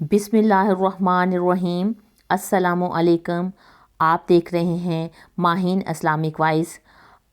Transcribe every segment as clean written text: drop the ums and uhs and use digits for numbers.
बिस्मिल्लाहिर्रहमानिर्रहीम। अस्सलामु अलैकुम। आप देख रहे हैं माहिन इस्लामिक वाइज।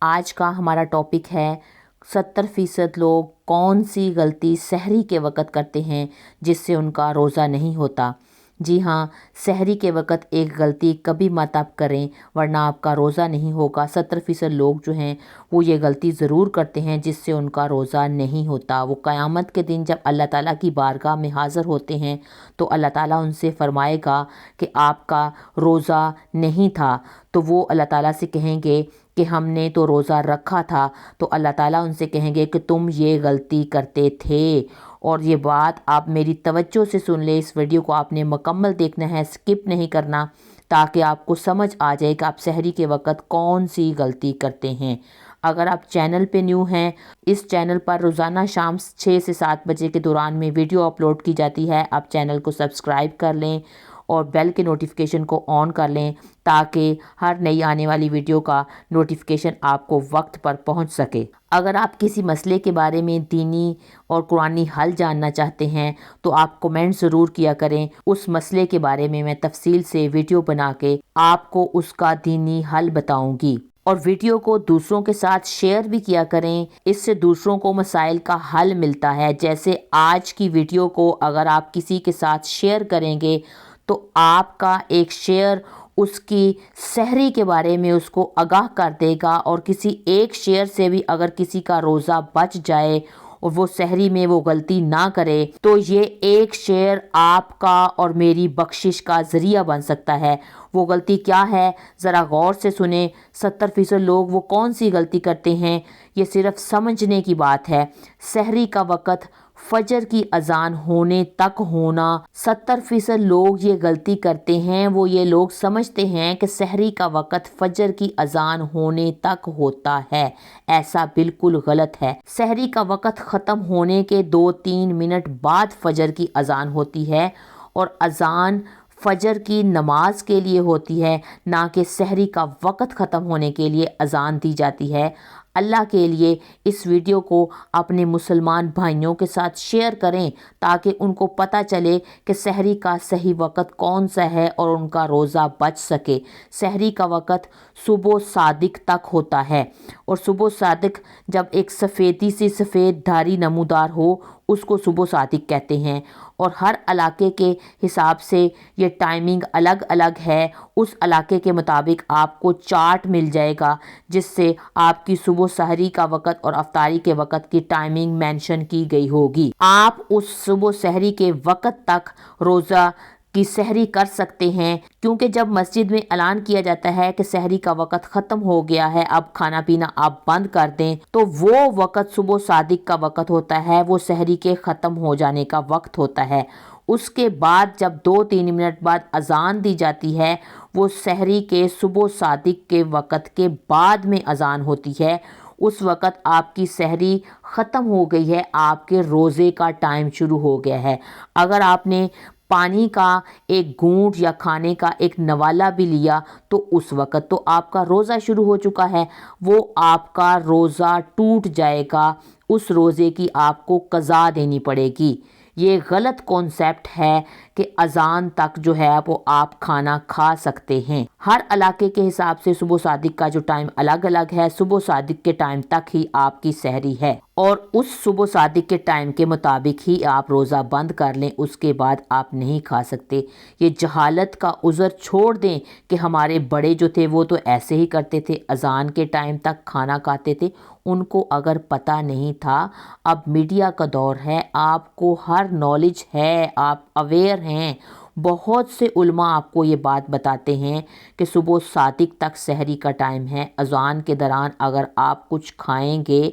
आज का हमारा टॉपिक है 70% लोग कौन सी गलती सहरी के वक़्त करते हैं जिससे उनका रोज़ा नहीं होता। जी हाँ, सहरी के वक़्त एक गलती कभी मत आप करें वरना आपका रोज़ा नहीं होगा। 70% लोग जो हैं वो ये गलती ज़रूर करते हैं जिससे उनका रोज़ा नहीं होता। वो क़यामत के दिन जब अल्लाह ताला की बारगाह में हाज़िर होते हैं तो अल्लाह ताला उनसे फ़रमाएगा कि आपका रोज़ा नहीं था। तो वो अल्लाह ताला से कहेंगे कि हमने तो रोज़ा रखा था। तो अल्लाह ताला उनसे कहेंगे कि तुम ये गलती करते थे। और ये बात आप मेरी तवज्जो से सुन ले, इस वीडियो को आपने मुकम्मल देखना है, स्किप नहीं करना, ताकि आपको समझ आ जाए कि आप सहरी के वक़्त कौन सी गलती करते हैं। अगर आप चैनल पे न्यू हैं, इस चैनल पर रोज़ाना शाम 6 से 7 बजे के दौरान में वीडियो अपलोड की जाती है। आप चैनल को सब्सक्राइब कर लें और बेल के नोटिफिकेशन को ऑन कर लें ताकि हर नई आने वाली वीडियो का नोटिफिकेशन आपको वक्त पर पहुंच सके। अगर आप किसी मसले के बारे में दीनी और कुरानी हल जानना चाहते हैं तो आप कमेंट ज़रूर किया करें। उस मसले के बारे में मैं तफसील से वीडियो बना के आपको उसका दीनी हल बताऊंगी। और वीडियो को दूसरों के साथ शेयर भी किया करें, इससे दूसरों को मसाइल का हल मिलता है। जैसे आज की वीडियो को अगर आप किसी के साथ शेयर करेंगे तो आपका एक शेयर उसकी सहरी के बारे में उसको आगाह कर देगा। और किसी एक शेयर से भी अगर किसी का रोज़ा बच जाए और वो सहरी में वो गलती ना करे तो ये एक शेयर आपका और मेरी बख्शिश का ज़रिया बन सकता है। वो गलती क्या है, ज़रा गौर से सुने। 70% लोग वो कौन सी गलती करते हैं, ये सिर्फ समझने की बात है। सहरी का वक़्त फजर की अजान होने तक होना, 70% लोग ये गलती करते हैं। वो ये लोग समझते हैं कि सहरी का वक़्त फजर की अजान होने तक होता है। ऐसा बिल्कुल गलत है। सहरी का वक़्त ख़त्म होने के 2-3 मिनट बाद फजर की अजान होती है और अजान फजर की नमाज के लिए होती है, ना कि सहरी का वक़्त ख़त्म होने के लिए अजान दी जाती है। अल्लाह के लिए इस वीडियो को अपने मुसलमान भाइयों के साथ शेयर करें ताकि उनको पता चले कि सहरी का सही वक़्त कौन सा है और उनका रोज़ा बच सके। सहरी का वक़्त सुबह सादिक तक होता है और सुबह सादिक जब एक सफ़ेदी सी सफ़ेद धारी नमूदार हो उसको सुबह सादिक कहते हैं। और हर इलाके के हिसाब से ये टाइमिंग अलग अलग है। उस इलाके के मुताबिक आपको चार्ट मिल जाएगा जिससे आपकी सुबह सहरी का वक़्त और अफ्तारी के वक़्त की टाइमिंग मेंशन की गई होगी। आप उस सुबह सहरी के वक़्त तक रोज़ा की सहरी कर सकते हैं, क्योंकि जब मस्जिद में ऐलान किया जाता है कि सहरी का वक़्त ख़त्म हो गया है, अब खाना पीना आप बंद कर दें, तो वो वक़्त सुबह सादिक का वक़्त होता है। वो सहरी के ख़त्म हो जाने का वक़्त होता है। उसके बाद जब 2-3 मिनट बाद अजान दी जाती है, वो सहरी के सुबह सादिक के वक़्त के बाद में अजान होती है। उस वक़्त आपकी सहरी ख़त्म हो गई है, आपके रोज़े का टाइम शुरू हो गया है। अगर आपने पानी का एक घूंट या खाने का एक नवाला भी लिया तो उस वक़्त तो आपका रोज़ा शुरू हो चुका है। वो आपका रोज़ा टूट जाएगा, उस रोज़े की आपको क़ज़ा देनी पड़ेगी। ये गलत कॉन्सेप्ट है कि अजान तक जो है वो आप खाना खा सकते हैं। हर इलाके के हिसाब से सुबह सादिक का जो टाइम अलग अलग है। सुबह सादिक के टाइम तक ही आपकी सहरी है और उस सुबह सादिक के टाइम के मुताबिक ही आप रोज़ा बंद कर लें, उसके बाद आप नहीं खा सकते। ये जहालत का उज़र छोड़ दें कि हमारे बड़े जो थे वो तो ऐसे ही करते थे, अजान के टाइम तक खाना खाते थे। उनको अगर पता नहीं था, अब मीडिया का दौर है, आपको हर नॉलेज है, आप अवेयर हैं। बहुत से उलमा आपको ये बात बताते हैं कि सुबह सादिक तक सहरी का टाइम है। अज़ान के दौरान अगर आप कुछ खाएंगे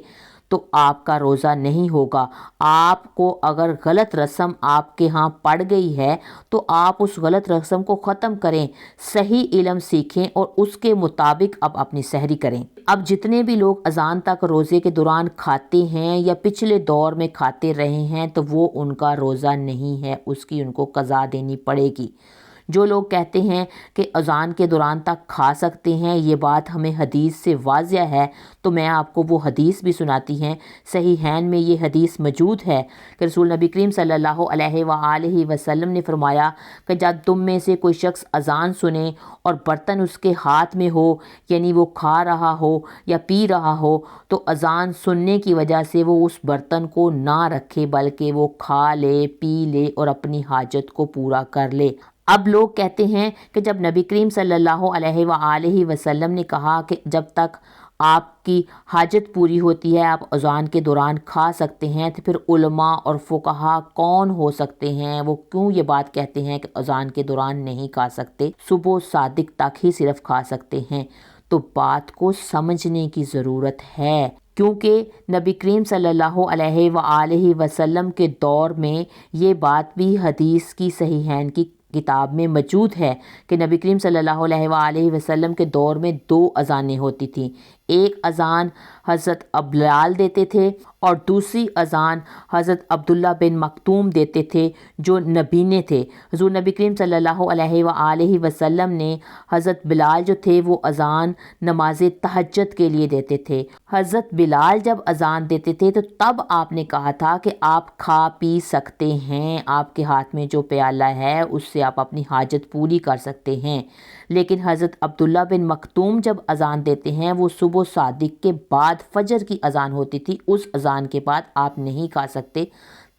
तो आपका रोज़ा नहीं होगा। आपको अगर गलत रस्म आपके यहाँ पड़ गई है तो आप उस गलत रस्म को ख़त्म करें, सही इल्म सीखें और उसके मुताबिक अब अपनी सहरी करें। अब जितने भी लोग अज़ान तक रोज़े के दौरान खाते हैं या पिछले दौर में खाते रहे हैं तो वो उनका रोज़ा नहीं है, उसकी उनको क़ज़ा देनी पड़ेगी। جو لوگ کہتے ہیں کہ اذان کے دوران تک کھا سکتے ہیں، یہ بات ہمیں حدیث سے واضح ہے، تو میں آپ کو وہ حدیث بھی سناتی ہیں۔ صحیحین میں یہ حدیث موجود ہے کہ رسول نبی کریم صلی اللہ علیہ وآلہ وسلم نے فرمایا کہ جب تم میں سے کوئی شخص اذان سنے اور برتن اس کے ہاتھ میں ہو، یعنی وہ کھا رہا ہو یا پی رہا ہو، تو اذان سننے کی وجہ سے وہ اس برتن کو نہ رکھے بلکہ وہ کھا لے، پی لے اور اپنی حاجت کو پورا کر لے۔ اب لوگ کہتے ہیں کہ جب نبی کریم صلی اللہ علیہ وآلہ وسلم نے کہا کہ جب تک آپ کی حاجت پوری ہوتی ہے آپ اذان کے دوران کھا سکتے ہیں، تو پھر علماء اور فقہا کون ہو سکتے ہیں؟ وہ کیوں یہ بات کہتے ہیں کہ اذان کے دوران نہیں کھا سکتے، صبح صادق تک ہی صرف کھا سکتے ہیں؟ تو بات کو سمجھنے کی ضرورت ہے، کیونکہ نبی کریم صلی اللہ علیہ وآلہ وسلم کے دور میں یہ بات بھی حدیث کی صحیحین کی کتاب میں موجود ہے کہ نبی کریم صلی اللہ علیہ وآلہ وسلم کے دور میں 2 اذانیں ہوتی تھیں۔ ایک اذان حضرت بلال دیتے تھے اور دوسری اذان حضرت عبداللہ بن مکتوم دیتے تھے جو نبینے تھے۔ حضور نبی کریم صلی اللہ علیہ وآلہ وسلم نے حضرت بلال جو تھے وہ اذان نماز تہجد کے لیے دیتے تھے۔ حضرت بلال جب اذان دیتے تھے تو تب آپ نے کہا تھا کہ آپ کھا پی سکتے ہیں، آپ کے ہاتھ میں جو پیالہ ہے اس سے آپ اپنی حاجت پوری کر سکتے ہیں۔ لیکن حضرت عبداللہ بن مکتوم جب اذان دیتے ہیں وہ صبح صادق کے بعد فجر کی اذان ہوتی تھی، اس اذان کے بعد آپ نہیں کھا سکتے،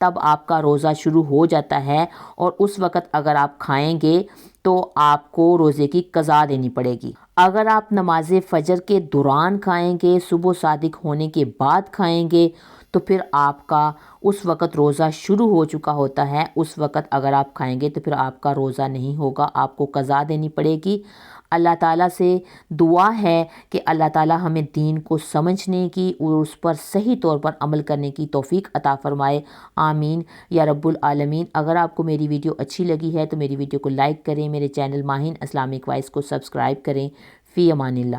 تب آپ کا روزہ شروع ہو جاتا ہے اور اس وقت اگر آپ کھائیں گے تو آپ کو روزے کی قضا دینی پڑے گی۔ اگر آپ نماز فجر کے دوران کھائیں گے، صبح صادق ہونے کے بعد کھائیں گے، تو پھر آپ کا اس وقت روزہ شروع ہو چکا ہوتا ہے، اس وقت اگر آپ کھائیں گے تو پھر آپ کا روزہ نہیں ہوگا، آپ کو قضا دینی پڑے گی۔ اللہ تعالیٰ سے دعا ہے کہ اللہ تعالیٰ ہمیں دین کو سمجھنے کی اور اس پر صحیح طور پر عمل کرنے کی توفیق عطا فرمائے، آمین یا رب العالمین۔ اگر آپ کو میری ویڈیو اچھی لگی ہے تو میری ویڈیو کو لائک کریں، میرے چینل ماہین اسلامک وائس کو سبسکرائب کریں۔ فی امان اللہ۔